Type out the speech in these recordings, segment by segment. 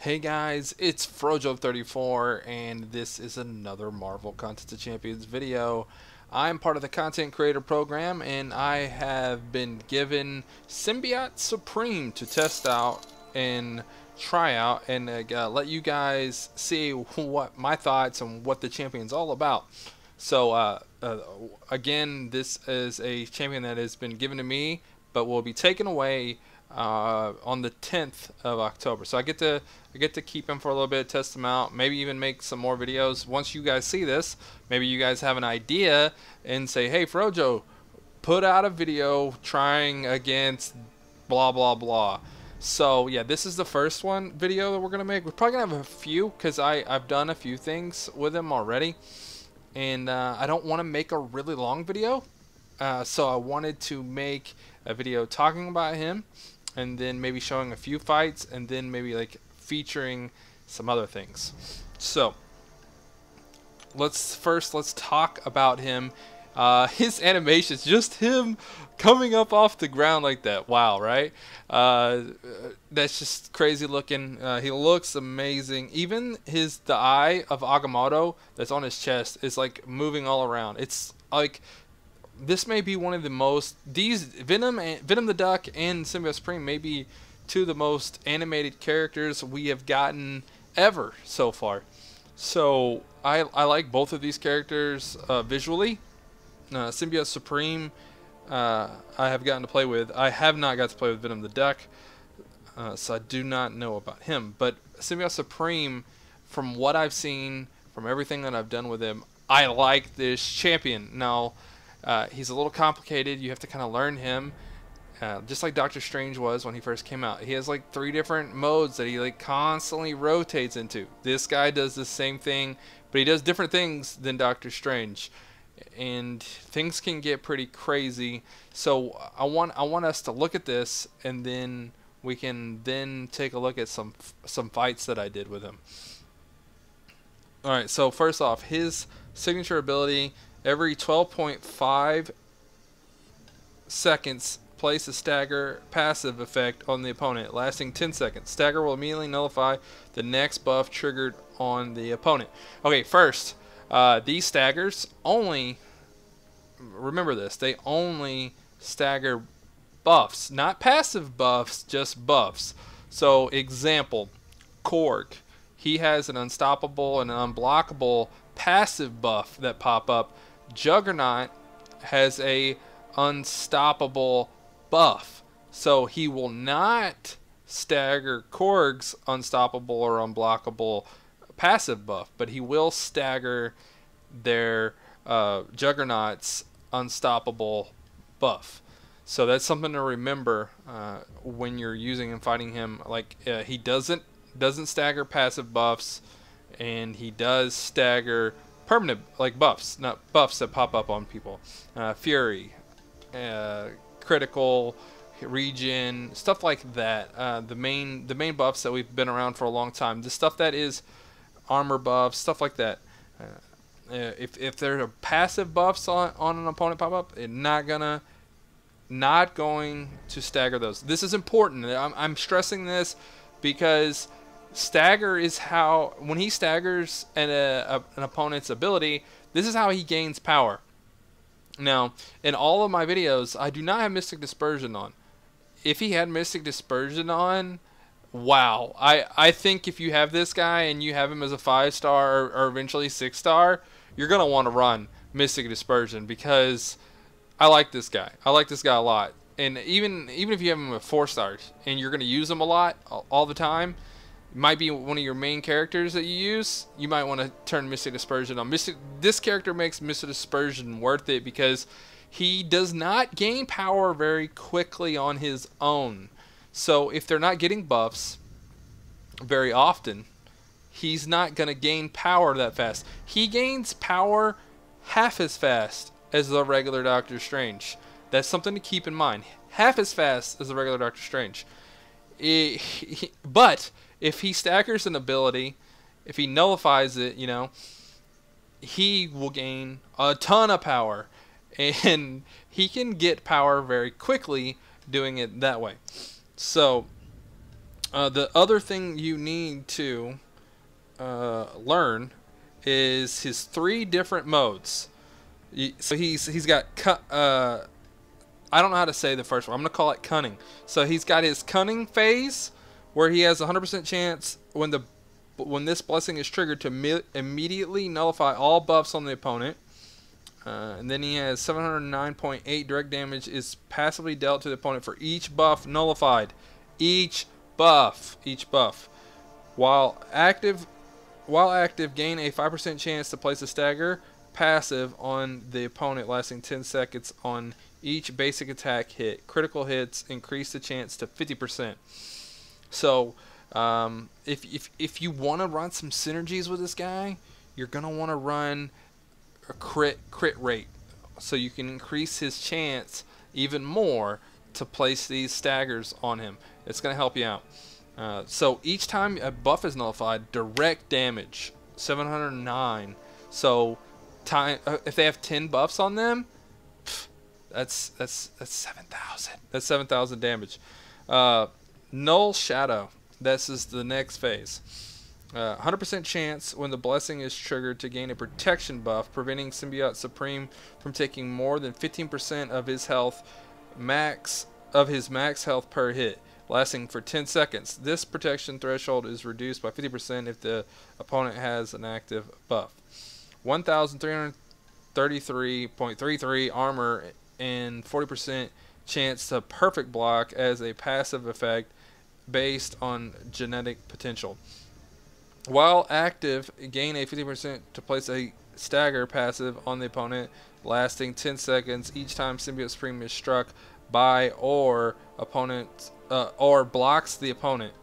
Hey guys, it's Frojo34 and this is another Marvel Contest of Champions video. I'm part of the content creator program and I have been given Symbiote Supreme to test out and try out and let you guys see what my thoughts and what the champion's all about. So again, this is a champion that has been given to me but will be taken away on the 10th of October. So I get to keep him for a little bit, test him out, maybe even make some more videos. Once you guys see this, maybe you guys have an idea and say, hey Frojo, put out a video trying against blah blah blah. So yeah, this is the first video that we're gonna make. We're probably gonna have a few because I've done a few things with him already, and I don't want to make a really long video. So I wanted to make a video talking about him and then maybe showing a few fights and then maybe like featuring some other things. So let's talk about him. His animations, just him coming up off the ground like that. Wow, right? That's just crazy looking. He looks amazing. Even the eye of Agamotto that's on his chest is like moving all around. It's like this may be one of the most, Venom the Duck and Symbiote Supreme may be two of the most animated characters we have gotten ever so far. So I like both of these characters visually. Symbiote Supreme I have gotten to play with. I have not got to play with Venom the Duck, so I do not know about him. But Symbiote Supreme, from what I've seen, from everything that I've done with him, I like this champion. Now, he's a little complicated. You have to kind of learn him, just like Doctor Strange was when he first came out. He has like 3 different modes that he like constantly rotates into. This guy does the same thing, but he does different things than Doctor Strange, and things can get pretty crazy. So I want us to look at this, and then we can then take a look at some fights that I did with him. All right. So first off, his signature ability. Every 12.5 seconds, place a stagger passive effect on the opponent, lasting 10 seconds. Stagger will immediately nullify the next buff triggered on the opponent. Okay, first, these staggers only, remember this, they only stagger buffs, not passive buffs, just buffs. So, example, Korg. He has an unstoppable and an unblockable passive buff that pop up. Juggernaut has a unstoppable buff, so he will not stagger Korg's unstoppable or unblockable passive buff, but he will stagger their Juggernaut's unstoppable buff. So that's something to remember when you're using and fighting him. Like he doesn't stagger passive buffs, and he does stagger permanent like buffs, not buffs that pop up on people. Fury, critical, regen, stuff like that. The main buffs that we've been around for a long time. The stuff that is armor buffs, stuff like that. If there are passive buffs on an opponent pop up, it's not going to stagger those. This is important. I'm stressing this because stagger is how, when he staggers an opponent's ability, this is how he gains power. Now, in all of my videos, I do not have Mystic Dispersion on. If he had Mystic Dispersion on, wow. I think if you have this guy and you have him as a 5-star or eventually 6-star, you're going to want to run Mystic Dispersion because I like this guy. I like this guy a lot. And even if you have him at 4 stars and you're going to use him a lot all the time, might be one of your main characters that you use, you might want to turn Mystic Dispersion on. This character makes Mystic Dispersion worth it because he does not gain power very quickly on his own. So if they're not getting buffs very often, he's not going to gain power that fast. He gains power half as fast as the regular Doctor Strange. That's something to keep in mind. Half as fast as the regular Doctor Strange. But if he staggers an ability, if he nullifies it, you know, he will gain a ton of power, and he can get power very quickly doing it that way. So The other thing you need to learn is his 3 different modes. So he's got I don't know how to say the first one. I'm gonna call it cunning. So he's got his cunning phase, where he has a 100% chance when this blessing is triggered to immediately nullify all buffs on the opponent. And then he has 709.8 direct damage is passively dealt to the opponent for each buff nullified. Each buff. While active, gain a 5% chance to place a stagger passive on the opponent, lasting 10 seconds on each basic attack hit. Critical hits increase the chance to 50%. So, if you want to run some synergies with this guy, you're gonna want to run a crit rate, so you can increase his chance even more to place these staggers on him. It's gonna help you out. So each time a buff is nullified, direct damage 709. So if they have 10 buffs on them, that's 7,000. That's 7,000 damage. Null Shadow. This is the next phase. 100% chance when the blessing is triggered to gain a protection buff, preventing Symbiote Supreme from taking more than 15% of his health his max health per hit, lasting for 10 seconds. This protection threshold is reduced by 50% if the opponent has an active buff. 1,333.33 armor and 40% chance to perfect block as a passive effect based on genetic potential. While active, gain a 50% to place a stagger passive on the opponent, lasting 10 seconds each time Symbiote Supreme is struck by or blocks the opponent.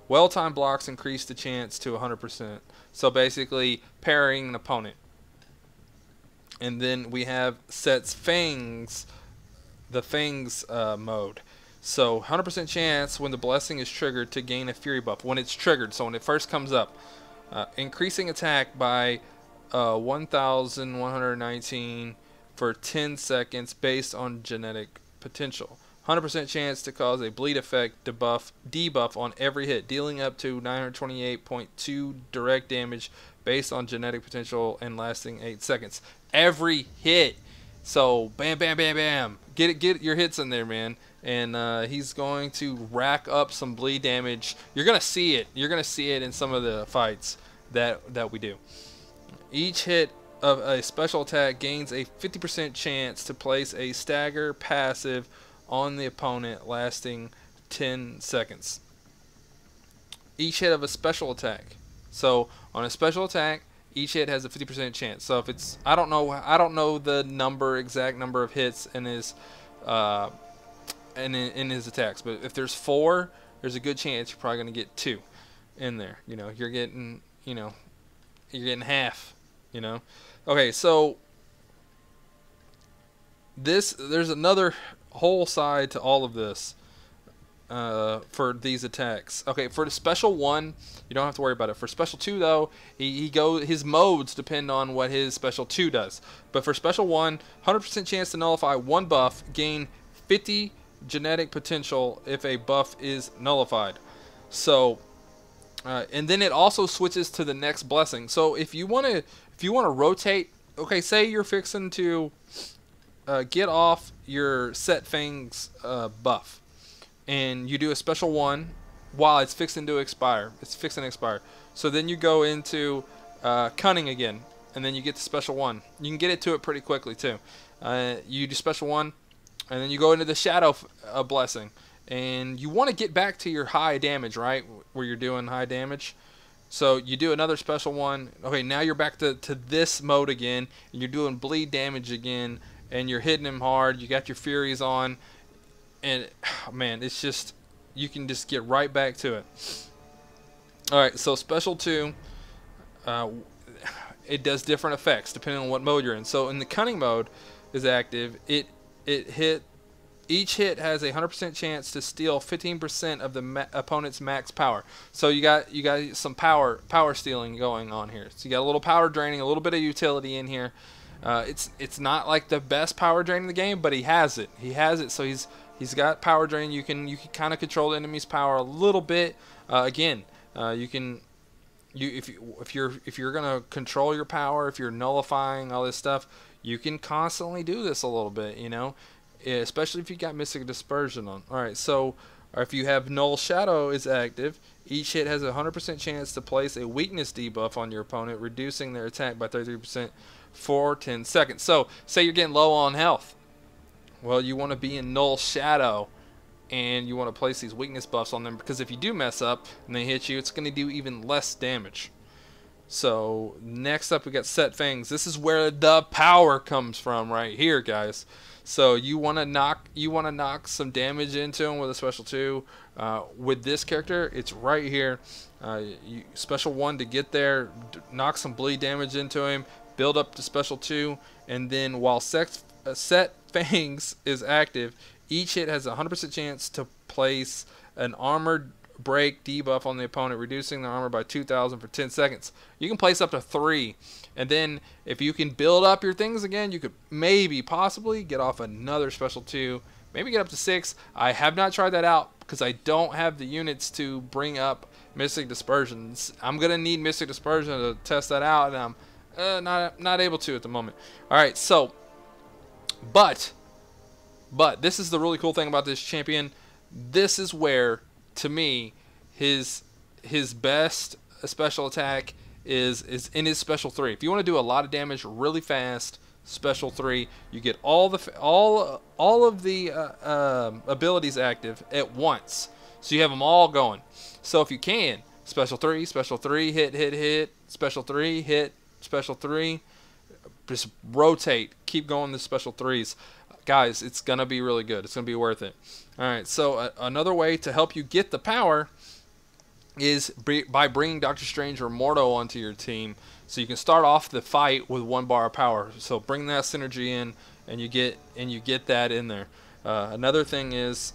Well-timed blocks increase the chance to 100%. So basically, parrying an opponent. And then we have sets Fangs, the Fangs mode. So 100% chance when the blessing is triggered to gain a fury buff. When it's triggered, so when it first comes up. Increasing attack by 1,119 for 10 seconds based on genetic potential. 100% chance to cause a bleed effect debuff on every hit, dealing up to 928.2 direct damage based on genetic potential and lasting 8 seconds. Every hit. So bam, bam, bam, bam. Get your hits in there, man. And he's going to rack up some bleed damage. You're gonna see it. You're gonna see it in some of the fights that we do. Each hit of a special attack gains a 50% chance to place a stagger passive on the opponent, lasting 10 seconds. Each hit of a special attack. So on a special attack, each hit has a 50% chance. So if it's, I don't know the exact number of hits in his in his attacks, but if there's 4, there's a good chance you're probably going to get 2 in there. You know, you're getting half. You know. Okay, so there's another whole side to all of this for these attacks. Okay, for the special 1, you don't have to worry about it. For special 2, though, his modes depend on what his special 2 does. But for special 1, 100% chance to nullify 1 buff, gain 50 genetic potential if a buff is nullified. So, and then it also switches to the next blessing. So if you want to rotate, okay, say you're fixing to get off your set Fangs buff, and you do a special 1 while it's fixing to expire. It's fixing to expire. So then you go into cunning again, and then you get the special 1. You can get it to it pretty quickly too. You do special 1. And then you go into the shadow blessing, and you want to get back to your high damage, right? Where you're doing high damage. So you do another special 1. Okay, now you're back to this mode again, and you're doing bleed damage again, and you're hitting him hard. You got your furies on, and man, it's just, you can just get right back to it. All right, so special 2, it does different effects depending on what mode you're in. So in the cunning mode is active. Each hit has a 100% chance to steal 15% of the opponent's max power. So you got some power stealing going on here. So you got a little power draining, a little bit of utility in here. It's not like the best power drain in the game, but he has it. He has it, so he's He's got power drain. You can kind of control the enemy's power a little bit. Again, you can if you're gonna control your power, if you're nullifying all this stuff, you can constantly do this a little bit, you know, especially if you got Mystic Dispersion on. All right, so if you have Null Shadow is active, each hit has a 100% chance to place a weakness debuff on your opponent, reducing their attack by 33% for 10 seconds. So say you're getting low on health. Well, you want to be in Null Shadow, and you want to place these weakness buffs on them, because if you do mess up and they hit you, it's going to do even less damage. So next up we got Set Fangs. This is where the power comes from right here, guys. So you want to knock some damage into him with a special 2. With this character, it's right here. Special 1 to get there, knock some bleed damage into him, build up to special 2, and then while Set Fangs is active, each hit has a 100% chance to place an armored break debuff on the opponent, reducing their armor by 2,000 for 10 seconds. You can place up to 3, and then if you can build up your things again, you could possibly get off another special 2, maybe get up to 6. I have not tried that out because I don't have the units to bring up Mystic Dispersions. I'm gonna need Mystic Dispersion to test that out, and I'm not able to at the moment. All right, so but this is the really cool thing about this champion. This is where, to me, his best special attack is in his special 3. If you want to do a lot of damage really fast, special 3, you get all of the abilities active at once, so you have them all going. So if you can, special 3, hit, special 3, hit, special 3, just rotate, keep going the special 3s. Guys, it's gonna be really good. It's gonna be worth it. All right, so another way to help you get the power is by bringing Doctor Strange or Mordo onto your team, so you can start off the fight with 1 bar of power. So bring that synergy in, and you get that in there. Another thing is,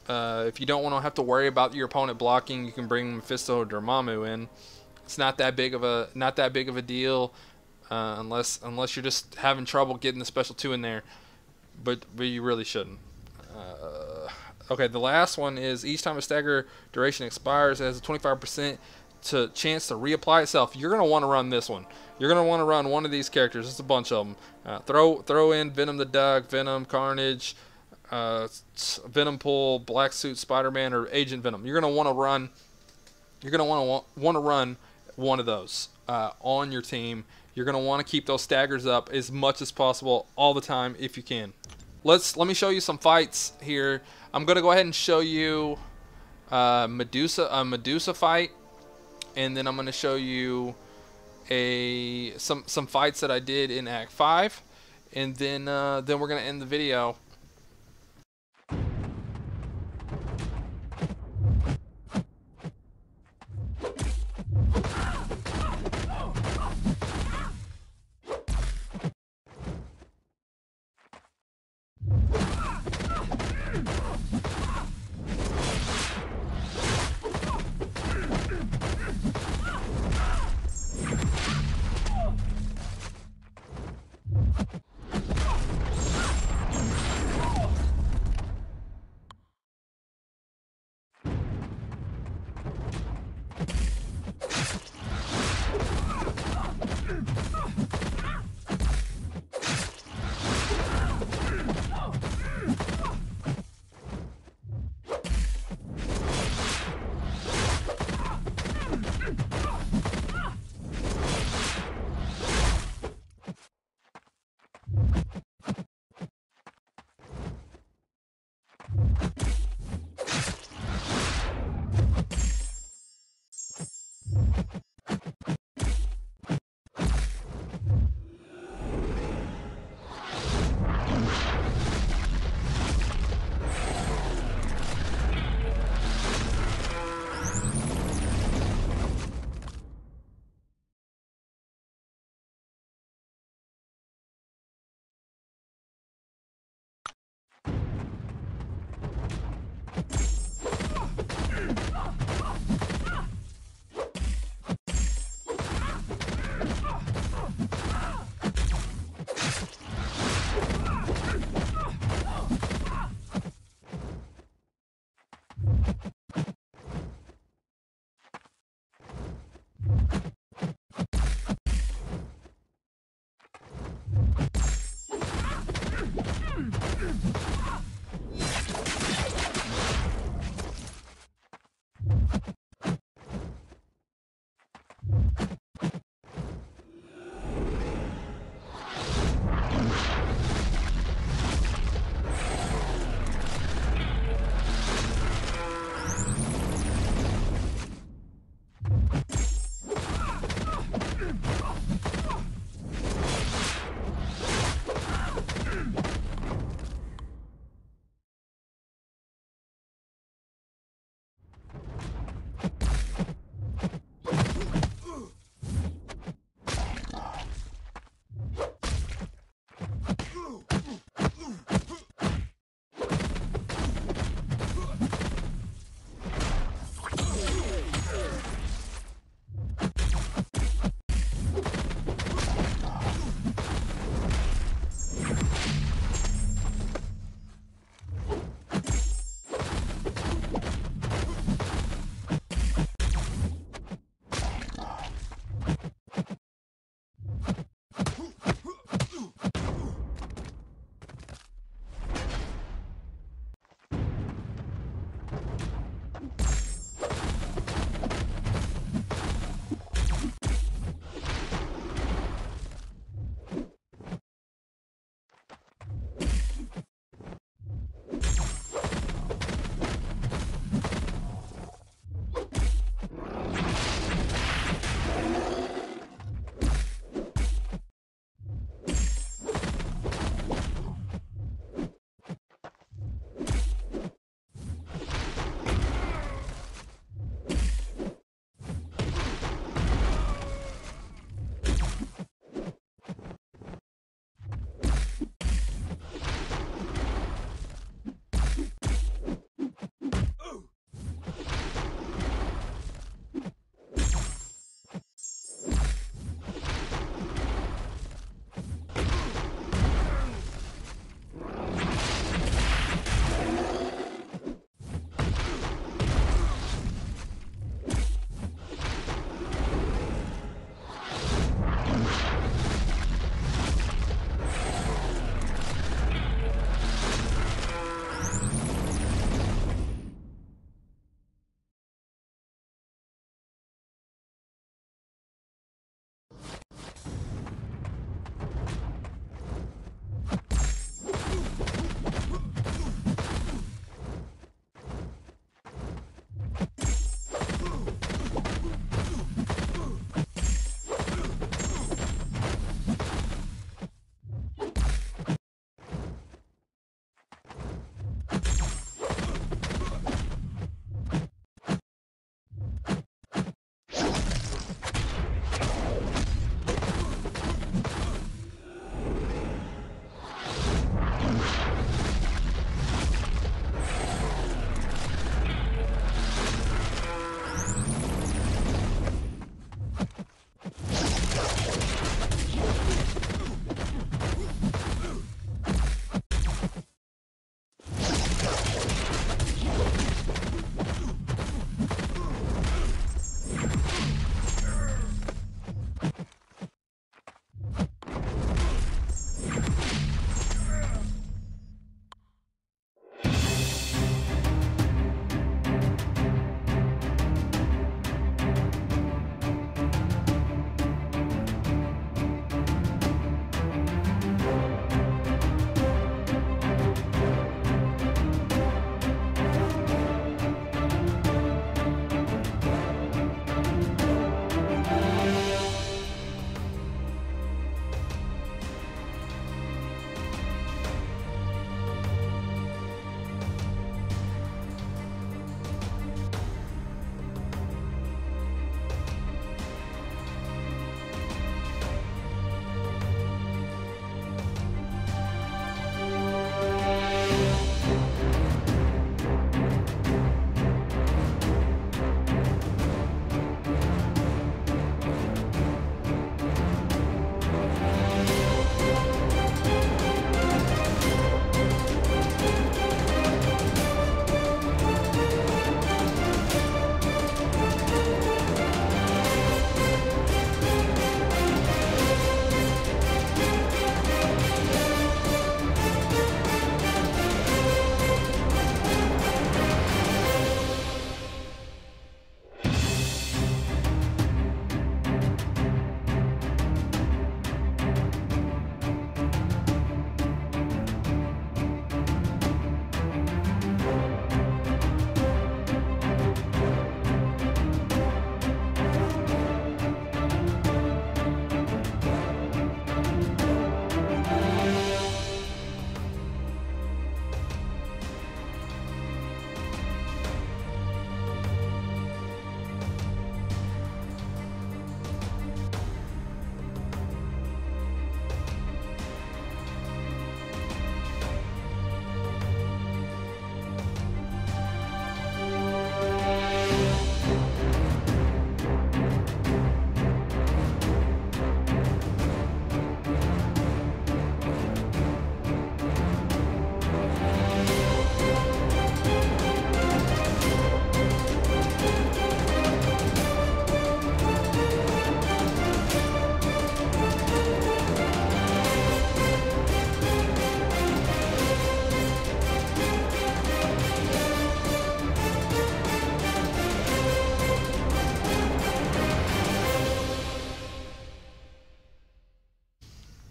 if you don't want to have to worry about your opponent blocking, you can bring Mephisto or Dormammu in. It's not that big of a deal, unless you're just having trouble getting the special 2 in there. But you really shouldn't. Okay, the last one is each time a stagger duration expires, it has a 25% chance to reapply itself. You're gonna want to run this one. You're gonna want to run one of these characters. There's a bunch of them. Throw in Venom the Duck, Venom, Carnage, Venom Pool, Black Suit Spider-Man, or Agent Venom. You're gonna want to run. You're gonna want to run one of those on your team. You're going to want to keep those staggers up as much as possible all the time if you can. Let me show you some fights here. I'm going to go ahead and show you a Medusa fight, and then I'm going to show you some fights that I did in Act 5, and then we're going to end the video.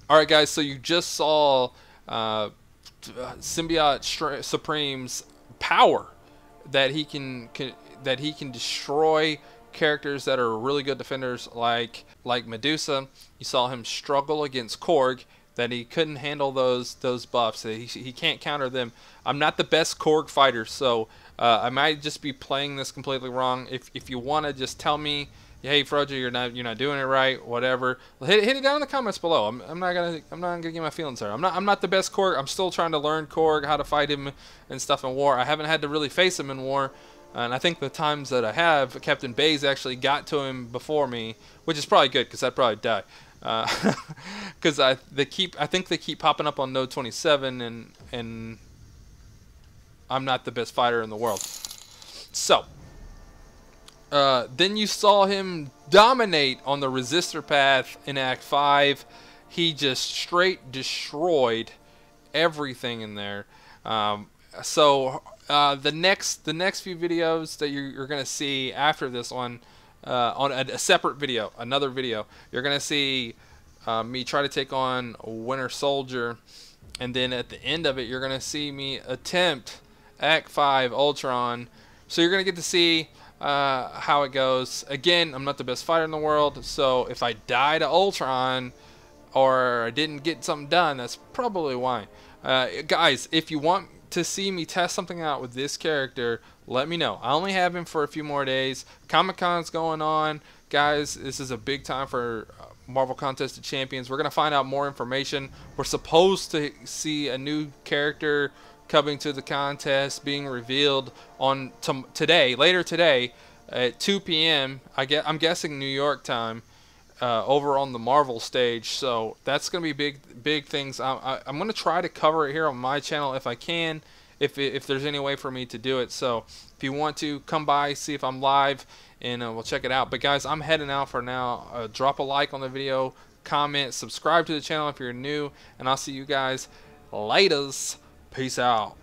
All right, guys. So you just saw Supreme's power that that he can destroy characters that are really good defenders like Medusa. You saw him struggle against Korg, that he couldn't handle those buffs. He can't counter them. I'm not the best Korg fighter, so I might just be playing this completely wrong. If you want to just tell me, hey Frojo, you're not doing it right, whatever. Hit it down in the comments below. I'm not gonna get my feelings hurt. I'm not the best Korg. I'm still trying to learn Korg, how to fight him and stuff in war. I haven't had to really face him in war. And I think the times that I have, Captain Bays actually got to him before me, which is probably good because I'd probably die. Because I think they keep popping up on Node 27, and I'm not the best fighter in the world. So then you saw him dominate on the resistor path in Act 5. He just straight destroyed everything in there. The next few videos that you're gonna see after this one, on a separate video, another video, you're gonna see me try to take on Winter Soldier, and then at the end of it, you're gonna see me attempt Act 5 Ultron. So you're gonna get to see how it goes. Again, I'm not the best fighter in the world, so if I die to Ultron or I didn't get something done, that's probably why. Guys, if you want to see me test something out with this character, let me know. I only have him for a few more days. Comic-Con's going on. Guys, this is a big time for Marvel Contest of Champions. We're going to find out more information. We're supposed to see a new character coming to the contest being revealed on today, later today at 2 p.m. I'm guessing New York time, over on the Marvel stage. So that's going to be big things. I'm going to try to cover it here on my channel if I can, if there's any way for me to do it. So if you want to, come by, see if I'm live, and we'll check it out. But guys, I'm heading out for now. Drop a like on the video, comment, subscribe to the channel if you're new, and I'll see you guys laters. Peace out.